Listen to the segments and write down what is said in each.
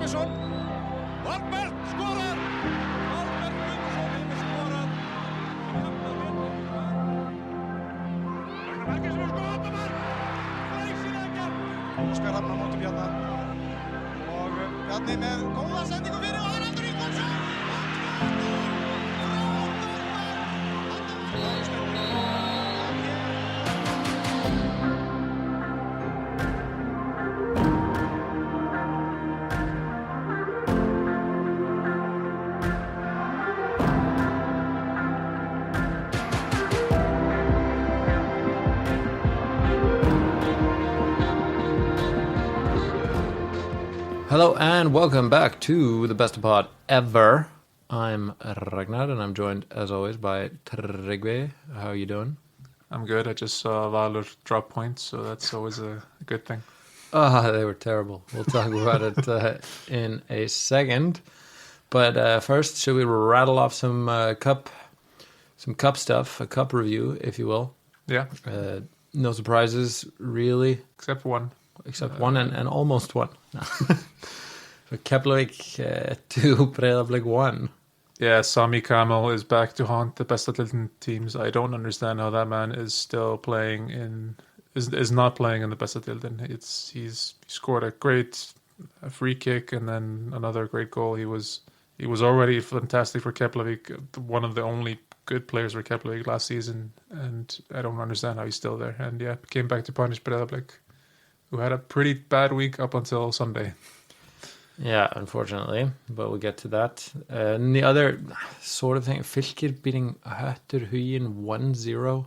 Guðmundsson. Albert skorar. Albert Guðmundsson hefur skorað. Ragnar Bergers var skotað mark. Glæsilega. Óskar Rafn á móti Bjarna. Og Bjarni með góða sendingu fyrir og Haraldur Ingólfsson. Hello and welcome back to the best pod ever. I'm Ragnar and I'm joined as always by Tryggvi. How are you doing? I'm good. I just saw Valur drop points, so that's always a good thing. They were terrible. We'll talk about it in a second. But first, should we rattle off some cup stuff, a cup review, if you will? Yeah. No surprises, really. Except one and almost one. Keflavík 2, Breiðablik 1. Yeah, Sami Kamil is back to haunt the best Atlantic teams. I don't understand how that man is still playing is not playing in the best Atlantic. He's scored a great free kick and then another great goal. He was already fantastic for Keflavík, one of the only good players for Keflavík last season, and I don't understand how he's still there. And yeah, came back to punish Breiðablik, who had a pretty bad week up until Sunday. Yeah, unfortunately, but we'll get to that. And the other sort of thing, Fylkir beating Höttur Huginn 1-0.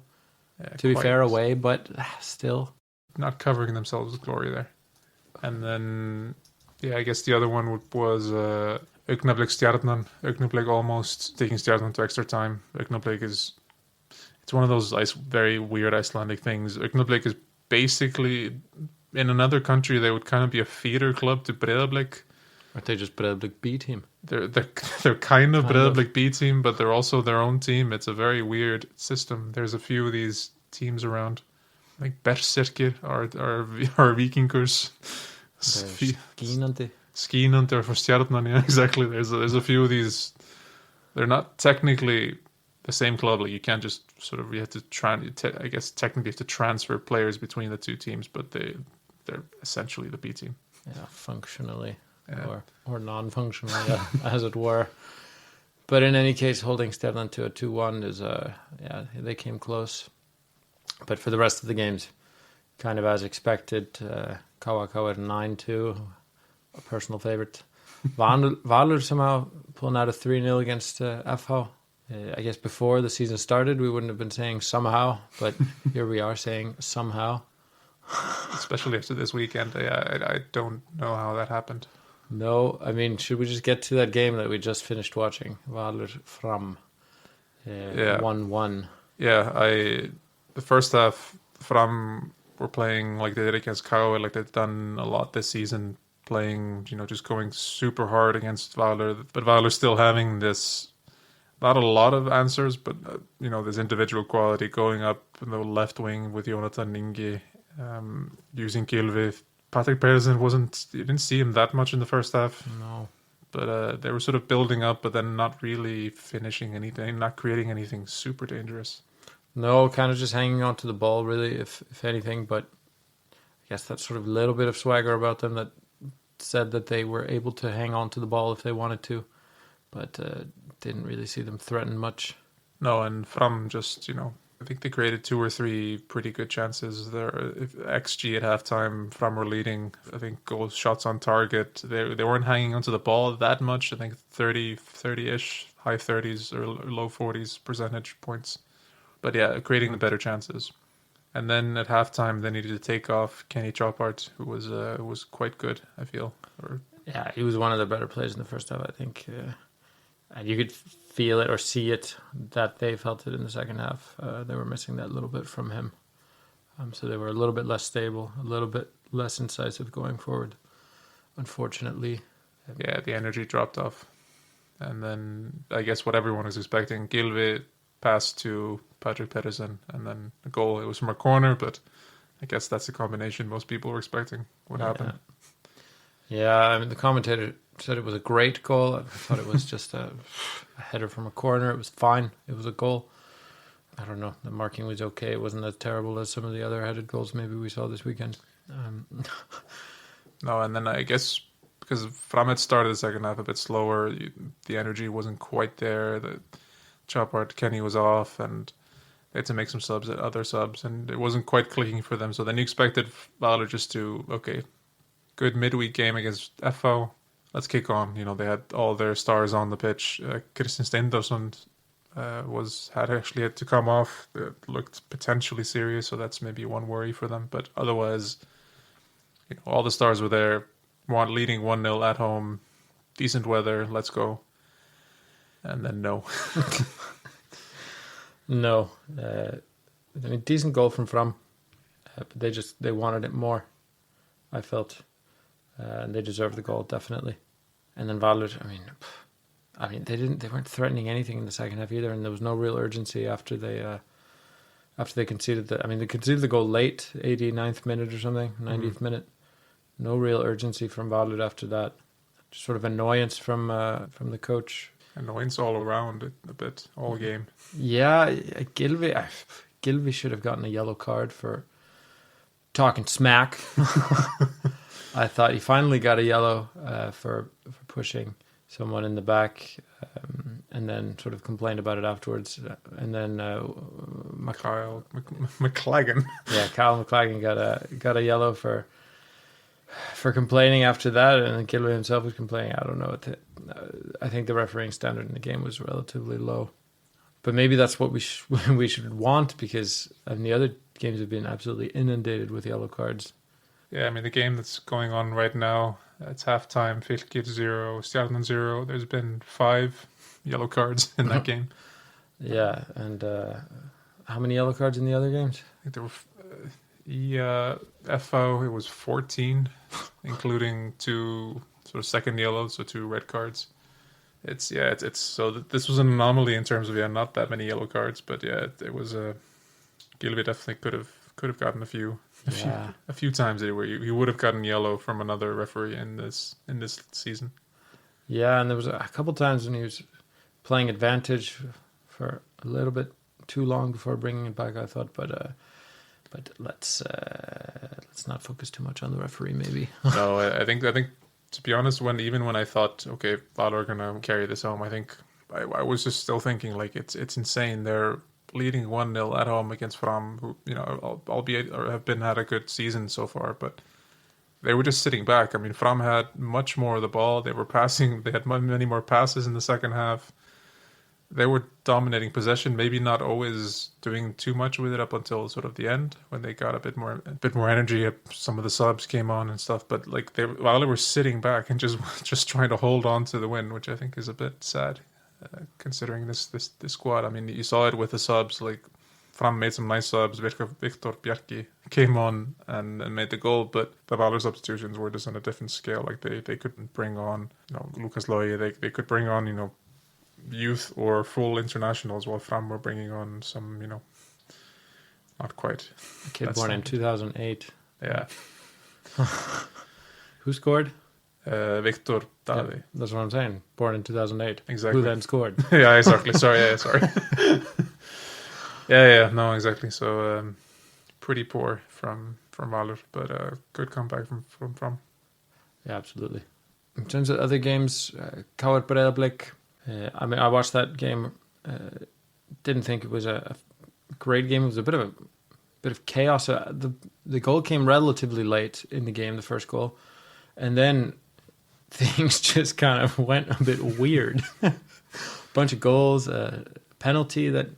To be fair, away, but still. Not covering themselves with glory there. And then, yeah, I guess the other one was Augnablik Stjarnan. Augnablik almost taking Stjarnan to extra time. Augnablik it's one of those very weird Icelandic things. Augnablik is basically, in another country, they would kind of be a feeder club to Breiðablik. Or they just Breiðablik B team? They're kind of Breiðablik B team, but they're also their own team. It's a very weird system. There's a few of these teams around, like Berserkir or Víkingurs. Skínandi for Stjarnan, yeah, exactly. There's a few of these. They're not technically the same club. Like you can't just you have to I guess technically you have to transfer players between the two teams, but they're essentially the B team. Yeah, functionally. Yeah. Or non-functionally, as it were. But in any case, holding Stjarnan to a 2-1 is, they came close. But for the rest of the games, kind of as expected, KK 9-2, a personal favorite. Valur somehow pulling out a 3-0 against FH. I guess before the season started, we wouldn't have been saying somehow, but here we are saying somehow. Especially after this weekend, I don't know how that happened. No, I mean, should we just get to that game that we just finished watching? Valur Fram 1-1. Yeah, the first half, Fram were playing like they did against KK, like they've done a lot this season, playing, just going super hard against Valur. But Valur still having this, not a lot of answers, but, this individual quality going up in the left wing with Jonathan Ingi, using Gylfi. Patrick Pedersen you didn't see him that much in the first half. No. But they were sort of building up, but then not really finishing anything, not creating anything super dangerous. No, kind of just hanging on to the ball, really, if anything. But I guess that sort of little bit of swagger about them that said that they were able to hang on to the ball if they wanted to. But didn't really see them threaten much. No, and Fram just, I think they created 2 or 3 pretty good chances there. If XG at halftime, Fram were leading. I think goals, shots on target. They weren't hanging onto the ball that much. I think 30-ish, high 30s or low 40s percentage points. But yeah, creating the better chances. And then at halftime, they needed to take off Kenny Choppart, who was quite good, I feel. Yeah, he was one of the better players in the first half, I think. And you could feel it or see it that they felt it in the second half. They were missing that little bit from him. So they were a little bit less stable, a little bit less incisive going forward, unfortunately. Yeah, the energy dropped off. And then I guess what everyone was expecting, Gylfi passed to Patrick Pedersen, and then the goal, it was from a corner, but I guess that's the combination most people were expecting. What happened? Yeah, I mean, the commentator said it was a great goal. I thought it was just a header from a corner. It was fine. It was a goal. I don't know. The marking was okay. It wasn't as terrible as some of the other headed goals maybe we saw this weekend. No, and then I guess because Fram had started the second half a bit slower, the energy wasn't quite there. The Chopard Kenny was off, and they had to make some other subs, and it wasn't quite clicking for them. So then you expected Valur just to, okay, good midweek game against FO. Let's kick on. They had all their stars on the pitch. Kristinn Steindorsson had to come off. It looked potentially serious, so that's maybe one worry for them. But otherwise, all the stars were there. Leading 1-0 at home, decent weather. Let's go. And then no. No. Decent goal from Fram, but they wanted it more, I felt. And they deserved the goal, definitely. And then Valur, they weren't threatening anything in the second half either, and there was no real urgency after they conceded they conceded the goal late, 89th minute or something, 90th minute. No real urgency from Valur after that. Just sort of annoyance from the coach. Annoyance all around a bit, all game. Yeah, Gylfi should have gotten a yellow card for talking smack. I thought he finally got a yellow for pushing someone in the back, and then sort of complained about it afterwards. And then Kyle McLagan. Yeah, Kyle McLagan got a yellow for complaining after that, and Gylfi himself was complaining. I don't know. I think the refereeing standard in the game was relatively low, but maybe that's what we should want, because the other games have been absolutely inundated with yellow cards. Yeah, the game that's going on right now, it's halftime, Fylkir 0, Stjarnan 0. There's been 5 yellow cards in that game. Yeah, and how many yellow cards in the other games? I think there were FO, it was 14, including 2 sort of second yellows, so 2 red cards. It's so this was an anomaly in terms of not that many yellow cards, but it was Gylfi definitely could have gotten a few times where he would have gotten yellow from another referee in this season. Yeah, and there was a couple times when he was playing advantage for a little bit too long before bringing it back, I thought, but let's not focus too much on the referee, maybe. No, I think to be honest, when I thought, okay, Valur are gonna carry this home, I think I was just still thinking like it's insane. They're leading 1-0 at home against Fram, who albeit had a good season so far, but they were just sitting back. Fram had much more of the ball. They were passing. They had many more passes in the second half. They were dominating possession, maybe not always doing too much with it up until sort of the end when they got a bit more energy. Some of the subs came on and stuff, but while they were sitting back and just trying to hold on to the win, which I think is a bit sad. Considering this squad, you saw it with the subs. Like Fram made some nice subs. Viktor Bjarki came on and made the goal, but the Valur substitutions were just on a different scale. Like they couldn't bring on Lucas Loye. They could bring on youth or full internationals, while Fram were bringing on some not quite. A kid born in 2008. Yeah. Who scored? Victor Davi. Yeah, that's what I'm saying. Born in 2008. Exactly. Who then scored? Yeah, exactly. Sorry. Yeah. No, exactly. So pretty poor from Valur, but good comeback from Fram. Yeah, absolutely. In terms of other games, KR Breiðablik. I watched that game. Didn't think it was a great game. It was a bit of chaos. The goal came relatively late in the game, the first goal, and then things just kind of went a bit weird. Bunch of goals, penalty that,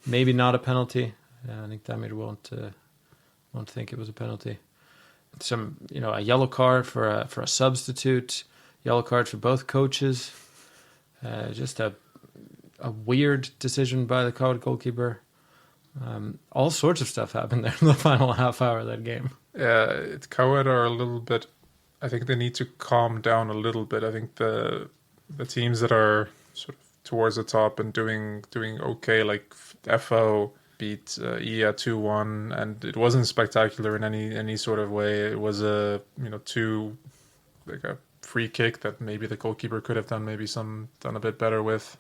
maybe not a penalty. I think Damir won't think it was a penalty. Some, a yellow card for a substitute, yellow card for both coaches. Just a weird decision by the crowd goalkeeper. All sorts of stuff happened there in the final half hour of that game. Yeah, Coward are a little bit. I think they need to calm down a little bit. I think the teams that are sort of towards the top and doing okay, like FO beat IA 2-1, and it wasn't spectacular in any sort of way. It was a free kick that maybe the goalkeeper could have done a bit better with.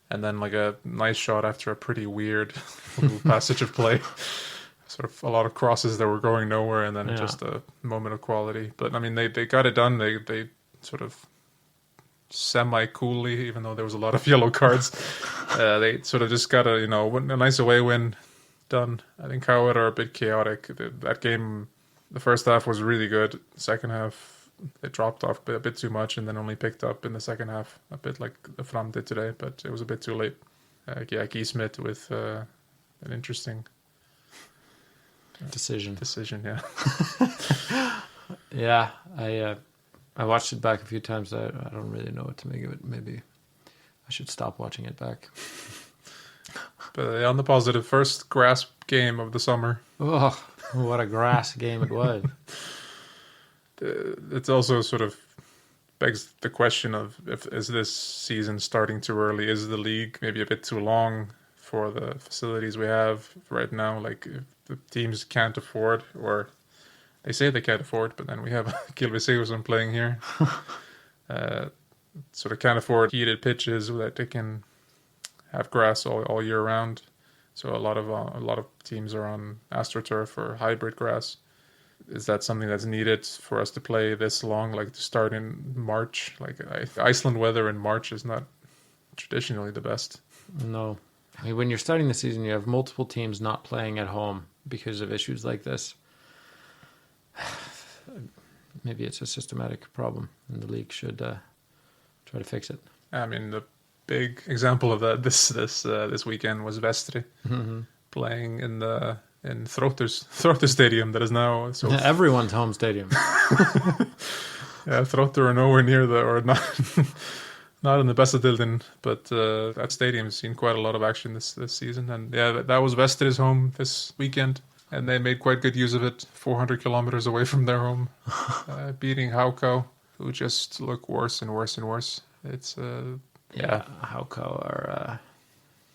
And then like a nice shot after a pretty weird little passage of play. Sort of a lot of crosses that were going nowhere, and then just a moment of quality. But I mean, they got it done. They sort of semi-coolly, even though there was a lot of yellow cards, they sort of just got a nice away win done. I think Howard are a bit chaotic. That game, the first half was really good. Second half, they dropped off a bit too much, and then only picked up in the second half, a bit like the Fram did today. But it was a bit too late. Guy Smith with an interesting decision. Yeah. Yeah, I watched it back a few times. I don't really know what to make of it. Maybe I should stop watching it back. But on the positive, first grass game of the summer. Oh, what a grass game it was. It's also sort of begs the question of is this season starting too early? Is the league maybe a bit too long for the facilities we have right now? Like if the teams can't afford, or they say they can't afford, but then we have Gylfi Sigurðsson playing here. Sort of can't afford heated pitches that they can have grass all year round. So a lot of teams are on AstroTurf or hybrid grass. Is that something that's needed for us to play this long, like to start in March? Like Iceland weather in March is not traditionally the best. No. I mean, when you're starting the season, you have multiple teams not playing at home because of issues like this. Maybe it's a systematic problem, and the league should try to fix it. I mean, the big example of that this weekend was Vestri playing in Throtter Stadium that is now everyone's home stadium. Yeah, Throtter are nowhere near or not not in the Bestadildin, but that stadium's seen quite a lot of action this season. And yeah, that was Vestri's home this weekend, and they made quite good use of it. 400 kilometers away from their home, beating Haukau, who just look worse and worse and worse. It's Haukau are.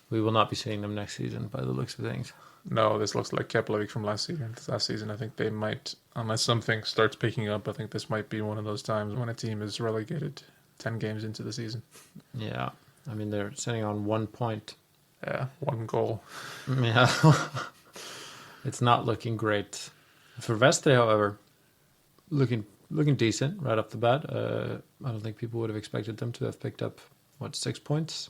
We will not be seeing them next season by the looks of things. No, this looks like Keflavik from last season. I think they might, unless something starts picking up, I think this might be one of those times when a team is relegated 10 games into the season. Yeah. I mean, they're sitting on 1 point. Yeah, 1 goal. Yeah. It's not looking great. For Vestri, however, looking decent right off the bat. I don't think people would have expected them to have picked up, 6 points?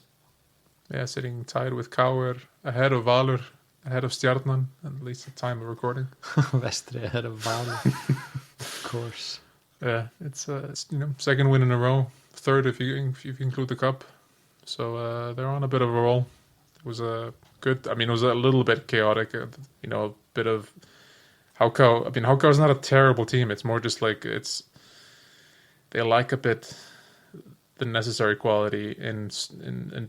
Yeah, sitting tied with Kaur, ahead of Valur, ahead of Stjarnan, at least at the time of recording. Vestri ahead of Valur, of course. Yeah, it's second win in a row, third if you include the cup. So they're on a bit of a roll. It was good. I mean, it was a little bit chaotic. A bit of Haukau. I mean, Haukau is not a terrible team. It's more just like they lack a bit the necessary quality in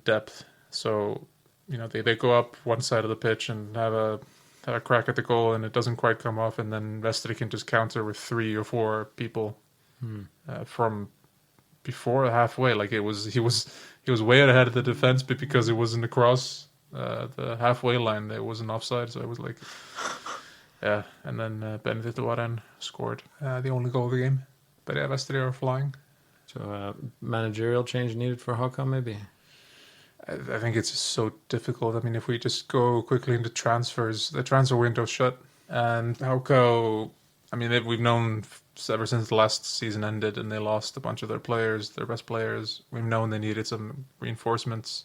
depth. So, they go up one side of the pitch and have a crack at the goal, and it doesn't quite come off, and then Vestri can just counter with 3 or 4 people from before halfway. Like he was way ahead of the defense, but because it wasn't across the halfway line, there was an offside. So it was like, yeah. And then Benedikt Warren scored the only goal of the game. But yeah, Vestri are flying. So managerial change needed for Haukau, maybe. I think it's so difficult. I mean, if we just go quickly into transfers, the transfer window's shut. And Haukau, I mean, we've known ever since the last season ended and they lost a bunch of their best players. We've known they needed some reinforcements.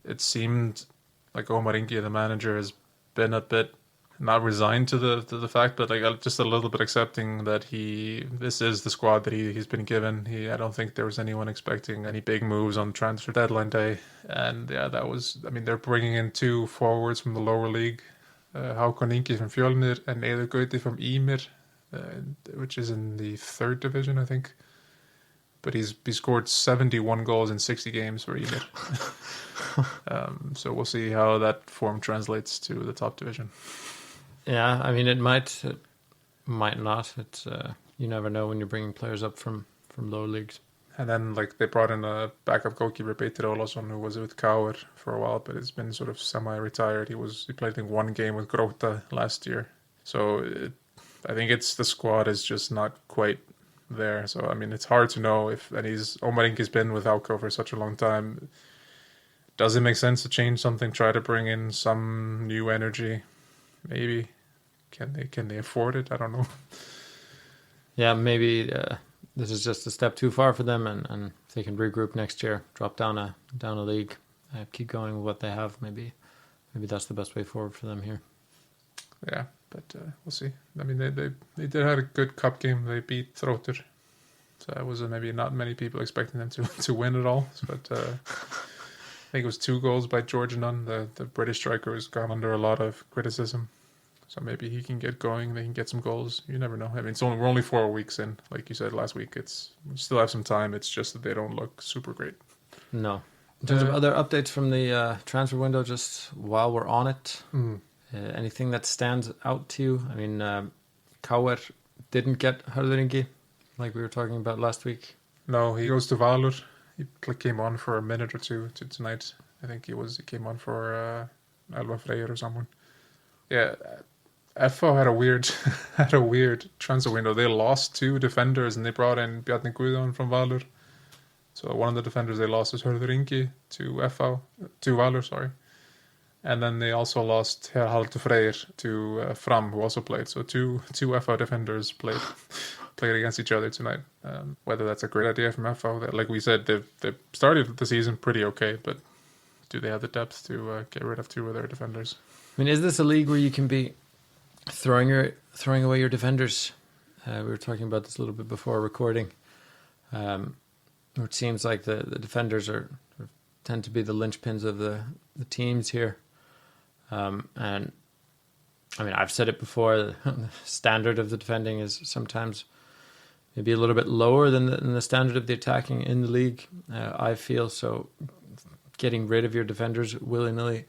It seemed like Omar Ingi, the manager, has been a bit not resigned to the fact, but like just a little bit accepting that this is the squad that he's been given. I don't think there was anyone expecting any big moves on transfer deadline day, and yeah, they're bringing in 2 forwards from the lower league, Hákon Ingi from Fjölnir and Eiður Gauti from Ymir, which is in the 3rd division, I think. But he scored 71 goals in 60 games for Ymir. So we'll see how that form translates to the top division. Yeah, I mean, it might not. It's you never know when you're bringing players up from lower leagues. And then they brought in a backup goalkeeper, Peter Olafsson, who was with Kaur for a while, but has been sort of semi-retired. He played, I think, 1 game with Gróta last year. So I think the squad is just not quite there. So, I mean, it's hard to know if, and Omarinki's been with Alco for such a long time. Does it make sense to change something, try to bring in some new energy? Maybe. Can they afford it? I don't know. Yeah, maybe this is just a step too far for them, and if they can regroup next year, drop down a league, keep going with what they have, maybe that's the best way forward for them here. Yeah, but we'll see. I mean, they did have a good cup game. They beat Throtter. So that was maybe not many people expecting them to win at all. But I think it was 2 goals by George Nunn. The British striker has gone under a lot of criticism. So maybe he can get going. They can get some goals. You never know. I mean, we're only 4 weeks in. Like you said last week, we still have some time. It's just that they don't look super great. No. In terms of other updates from the transfer window, just while we're on it, anything that stands out to you? I mean, Kauer didn't get Hörðuringi, like we were talking about last week. No, he goes to Valur. He came on for a minute or two tonight. I think he came on for Elva Freyr or someone. Yeah, FO had a weird transfer window. They lost 2 defenders and they brought in Bjarni Guðjón from Valur. So one of the defenders they lost was Hörðuringi to Valur, sorry. And then they also lost Haraldur Freyr to Fram, who also played. So two FO defenders played against each other tonight. Whether that's a great idea from FO, like we said, they've started the season pretty okay, but do they have the depth to get rid of 2 of their defenders? I mean, is this a league where you can be throwing away your defenders? We were talking about this a little bit before recording. It seems like the defenders tend to be the linchpins of the teams here. And I mean, I've said it before, the standard of the defending is sometimes maybe a little bit lower than the standard of the attacking in the league. I feel so. Getting rid of your defenders willy-nilly,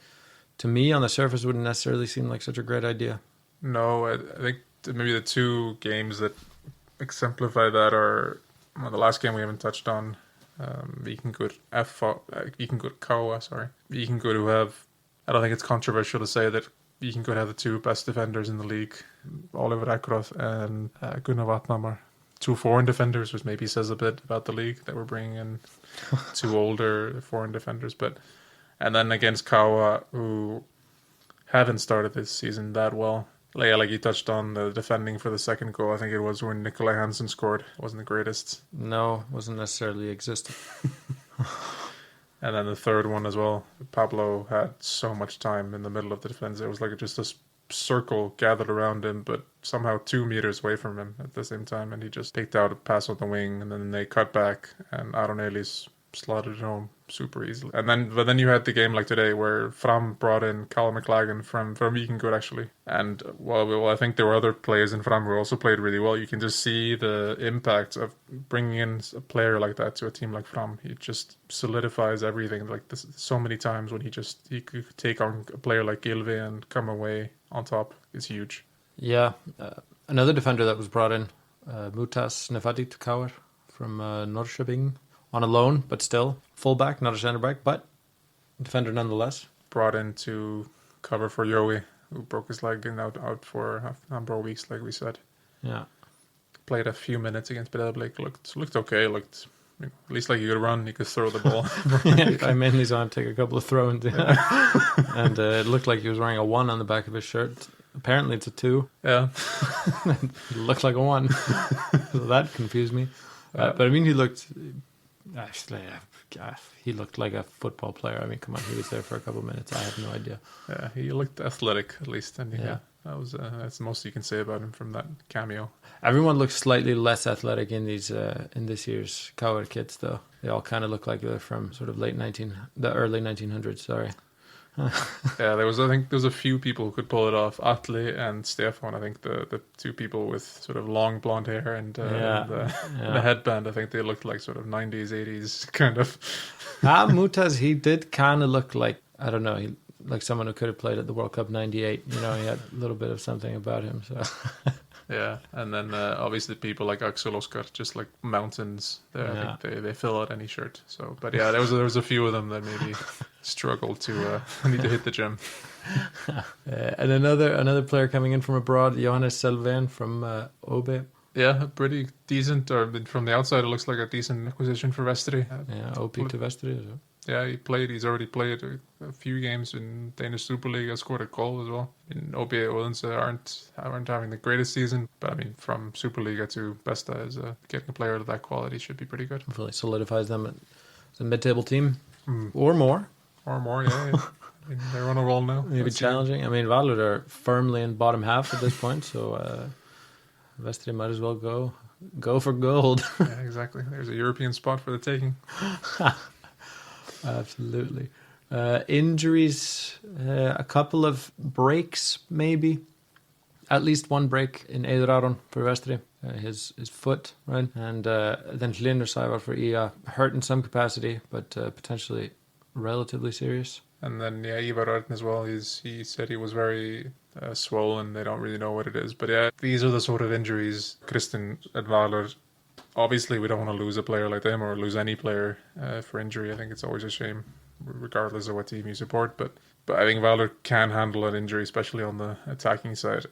to me, on the surface, wouldn't necessarily seem like such a great idea. No, I think maybe the 2 games that exemplify that are the last game we haven't touched on. Víkingur Káa, sorry. Víkingur, who have, I don't think it's controversial to say that Víkingur have the 2 best defenders in the league, Oliver Ekroth and Gunnar Vatnamar. 2 foreign defenders, which maybe says a bit about the league that we're bringing in 2 older foreign defenders. And then against Káa, who haven't started this season that well. Like you touched on, the defending for the second goal, I think it was when Nikolai Hansen scored. It wasn't the greatest. No, wasn't necessarily existing. And then the third one as well. Pablo had so much time in the middle of the defense. It was like just a circle gathered around him, but somehow 2 meters away from him at the same time. And he just picked out a pass on the wing, and then they cut back, and Aron Elís slotted it home super easily. But then you had the game like today where Fram brought in Callum McLagan from Víkingur actually. And well, I think there were other players in Fram who also played really well. You can just see the impact of bringing in a player like that to a team like Fram. He just solidifies everything. Like this, so many times when he could take on a player like Gylfi and come away on top is huge. Yeah, another defender that was brought in, Mutas Nefadit Kauer from Norrköping. On a loan, but still fullback, not a centre back, but defender nonetheless. Brought in to cover for Joey, who broke his leg and out for a number of weeks, like we said. Yeah, played a few minutes against Breiðablik. Looked okay. Looked at least like he could run. He could throw the ball. I mainly saw him take a couple of throw-ins, and it looked like he was wearing a 1 on the back of his shirt. Apparently, it's a 2. Yeah, it looked like a 1. So that confused me. But I mean, he looked. Actually, he looked like a football player. I mean, come on, he was there for a couple of minutes. I have no idea. Yeah, he looked athletic at least, and that's the most you can say about him from that cameo. Everyone looks slightly less athletic in these in this year's Kauer kits, though. They all kind of look like they're from sort of the early 1900s. Sorry. Yeah, there was a few people who could pull it off. Atle and Stefan, I think the 2 people with sort of long blonde hair and the headband, I think they looked like sort of 90s, 80s kind of. Mutas, he did kind of look like, I don't know, like someone who could have played at the World Cup 98. You know, he had a little bit of something about him. So. Yeah, and then obviously people like Axel Oskar, just like mountains. I think they fill out any shirt. So, but yeah, there was a few of them that maybe struggled to need to hit the gym. And another player coming in from abroad, Johannes Selvén from OB. Yeah, pretty decent. Or from the outside, it looks like a decent acquisition for Vestri. Yeah, OP to Vestri. So. Yeah, he's already played a few games in Danish Super League. Has scored a goal as well. In OB Odense aren't having the greatest season, but I mean, from Superliga to Besta, is getting a player of that quality should be pretty good. Hopefully solidifies them as a mid-table team or more. Or more, yeah. I mean, they're on a roll now. Maybe challenging. I mean, Valur are firmly in bottom half at this point, so Vestri might as well go for gold. Yeah, exactly. There's a European spot for the taking. Absolutely. Injuries, a couple of breaks, maybe. At least one break in Eidur for Vestri, his foot, right? And then Hlynur Sævar for IA, hurt in some capacity, but potentially relatively serious. And then, yeah, Ivar Arden as well. He said he was very swollen. They don't really know what it is. But yeah, these are the sort of injuries. Kristen at Valur, obviously we don't want to lose a player like them or lose any player for injury. I think it's always a shame, regardless of what team you support. But I think Valur can handle an injury, especially on the attacking side.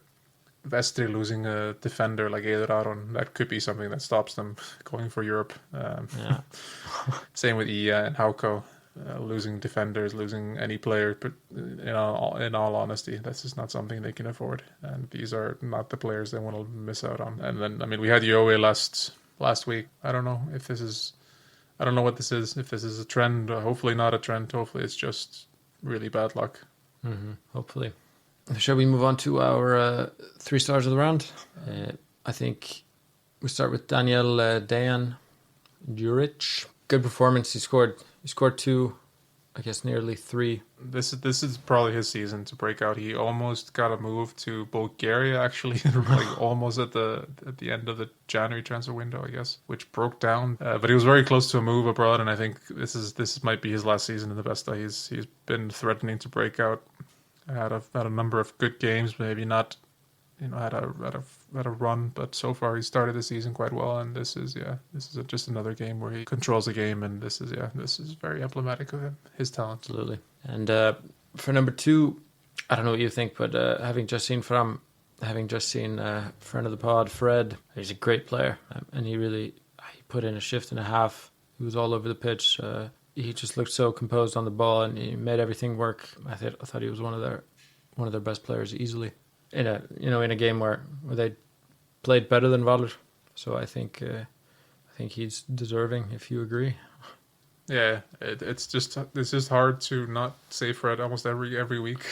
Vestri losing a defender like Eidur Aron, that could be something that stops them going for Europe. Yeah. Same with Ia and Hauko. Losing defenders, losing any player, but in all honesty, that's just not something they can afford. And these are not the players they want to miss out on. And then, I mean, we had Yoe last week. I don't know what this is. If this is a trend, hopefully not a trend. Hopefully it's just really bad luck. Mm-hmm. Hopefully. Shall we move on to our 3 stars of the round? I think we start with Daniel Dejan Juric. Good performance. He scored 2, I guess nearly 3. This is probably his season to break out. He almost got a move to Bulgaria, actually, like almost at the end of the January transfer window, I guess, which broke down. But he was very close to a move abroad, and I think this might be his last season in the Besta. He's been threatening to break out. Had a number of good games, maybe not, had a run, but so far he started the season quite well, and this is just another game where he controls the game, and this is very emblematic of him, his talent. Absolutely. And for number 2, I don't know what you think, but having just seen Fram, having just seen friend of the pod Fred, he's a great player, and he put in a shift and a half. He was all over the pitch. He just looked so composed on the ball, and he made everything work. I thought he was one of their best players easily in a game where they played better than Valur. So I think he's deserving, if you agree. Yeah, it's just hard to not say Fred almost every week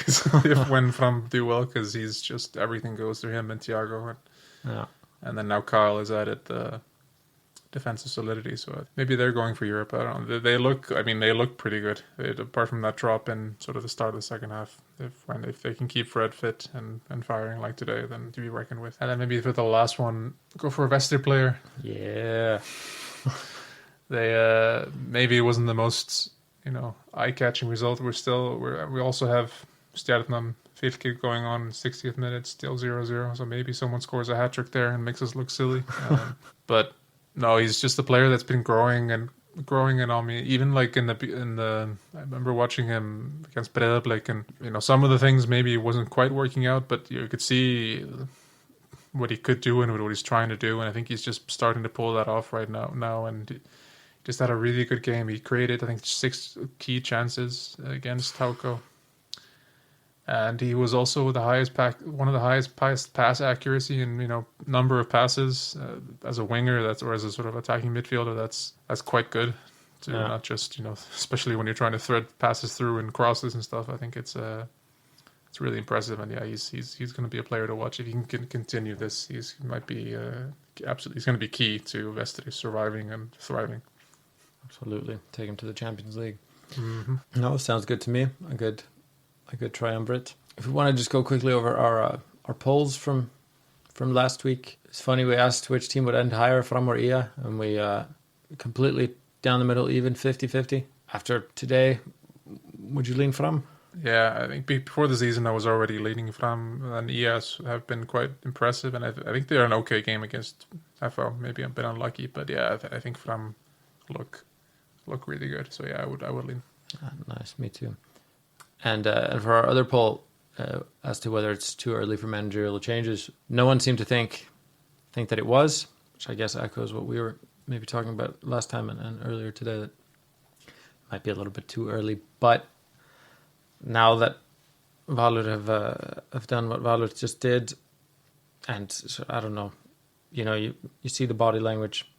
when Fram do well, because he's just everything goes through him and Thiago, and then now Kyle is added the defensive solidity. So maybe they're going for Europe. I don't know. They look pretty good. Apart from that drop in sort of the start of the second half, if they can keep Fred fit and firing like today, then to be reckoned with. And then maybe for the last one, go for a Vestri player. Yeah. They maybe it wasn't the most eye-catching result. We also have Stjarnan Fylkir going on 60th minute, still 0-0. So maybe someone scores a hat-trick there and makes us look silly. But no, he's just a player that's been growing on me. Even like in the I remember watching him against Breiðablik, and some of the things maybe wasn't quite working out, but you could see what he could do and what he's trying to do, and I think he's just starting to pull that off right now, and he just had a really good game. He created, I think, 6 key chances against Hauko. And he was also one of the highest pass accuracy and number of passes as a winger, or as a sort of attacking midfielder. That's quite good to not just especially when you're trying to thread passes through and crosses and stuff. I think it's really impressive, and yeah, he's going to be a player to watch if he can continue this. He might be absolutely. He's going to be key to Vestri surviving and thriving. Absolutely, take him to the Champions League. Mm-hmm. No, sounds good to me. A good triumvirate. If we want to just go quickly over our polls from last week. It's funny, we asked which team would end higher, Fram or IA, and we completely down the middle, even 50-50. After today, would you lean Fram? Yeah, I think before the season I was already leaning Fram, and IAs have been quite impressive, and I think they're an okay game against FO. Maybe a bit unlucky, but yeah, I think Fram look really good. So yeah, I would lean. Nice, me too. And for our other poll, as to whether it's too early for managerial changes, no one seemed to think think that it was, which I guess echoes what we were maybe talking about last time and earlier today, that might be a little bit too early. But now that Valur have done what Valur just did, and so, I don't know, you see the body language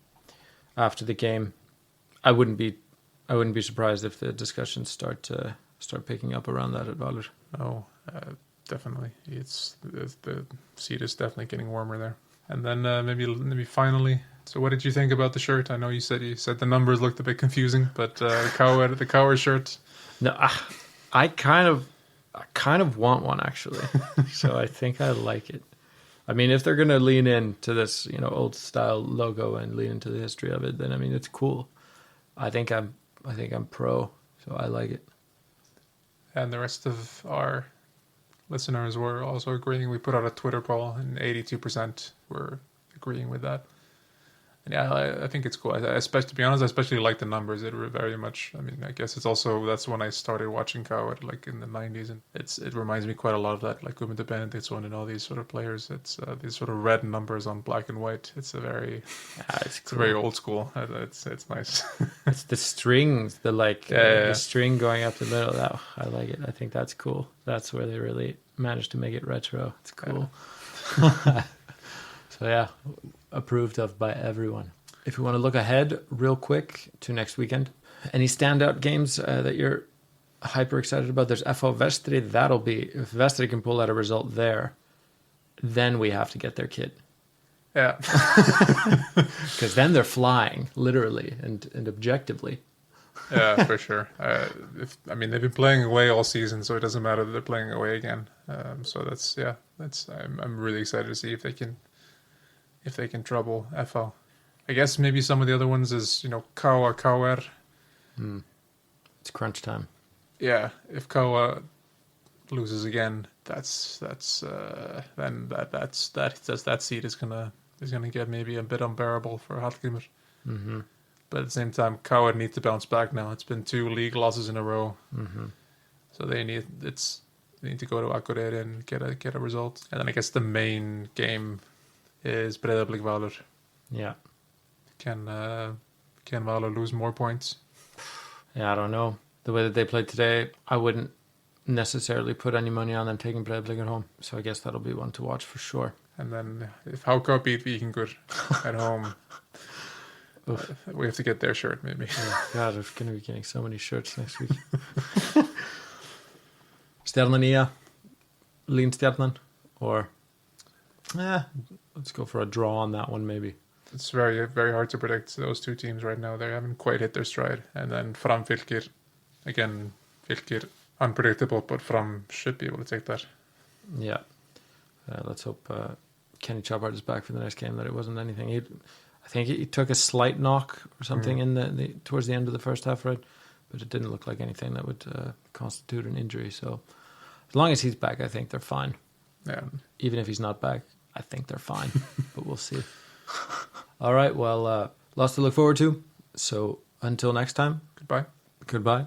after the game. I wouldn't be surprised if the discussions start picking up around that at Valur. No, definitely. It's the seat is definitely getting warmer there. And then maybe finally. So, what did you think about the shirt? I know you said the numbers looked a bit confusing, but the Kauer shirt. No, I kind of want one actually. So I think I like it. I mean, if they're gonna lean into this, old style logo and lean into the history of it, then I mean it's cool. I think I'm pro, so I like it. And the rest of our listeners were also agreeing. We put out a Twitter poll, and 82% were agreeing with that. And yeah, I think it's cool. To be honest, I especially like the numbers. It very much. I mean, I guess it's also that's when I started watching Kauer, like in the 90s, and it reminds me quite a lot of that, like Guðmundur Benediktsson and all these sort of players. It's these sort of red numbers on black and white. It's it's cool. Very old school. It's nice. It's the strings, the string going up the middle. That I like it. I think that's cool. That's where they really managed to make it retro. It's cool. Yeah. So yeah, approved of by everyone. If we want to look ahead real quick to next weekend, any standout games that you're hyper excited about? There's FO Vestri. That'll be, if Vestri can pull out a result there, then we have to get their kit. Yeah. Because then they're flying, literally and objectively. Yeah, for sure. They've been playing away all season, so it doesn't matter that they're playing away again. So I'm really excited to see if they can trouble FO. I guess maybe some of the other ones is, Kauer. It's crunch time. Yeah, if Kauer loses again, that seed is gonna get maybe a bit unbearable for Hallgrímur. Mm-hmm. But at the same time, Kauer need to bounce back now. It's been 2 league losses in a row, so they need to go to Akureyri and get a result. And then I guess the main game is Breiðablik Valur. Yeah. Can Valur lose more points? Yeah, I don't know. The way that they played today, I wouldn't necessarily put any money on them taking Breiðablik at home. So I guess that'll be one to watch for sure. And then if Hauka beat Víkingur at home, we have to get their shirt maybe. Oh, God, we're going to be getting so many shirts next week. Stjarnan Lean Stjarnan, or let's go for a draw on that one maybe. It's very, very hard to predict those two teams right now. They haven't quite hit their stride. And then Fram Fylkir, again, Fylkir unpredictable, but Fram should be able to take that. Yeah. Let's hope Kenny Chopard is back for the next game, that it wasn't anything. I think he took a slight knock or something in the towards the end of the first half, right? But it didn't look like anything that would constitute an injury. So as long as he's back, I think they're fine. Yeah. Even if he's not back, I think they're fine. But we'll see. All right. Well, lots to look forward to. So until next time. Goodbye. Goodbye.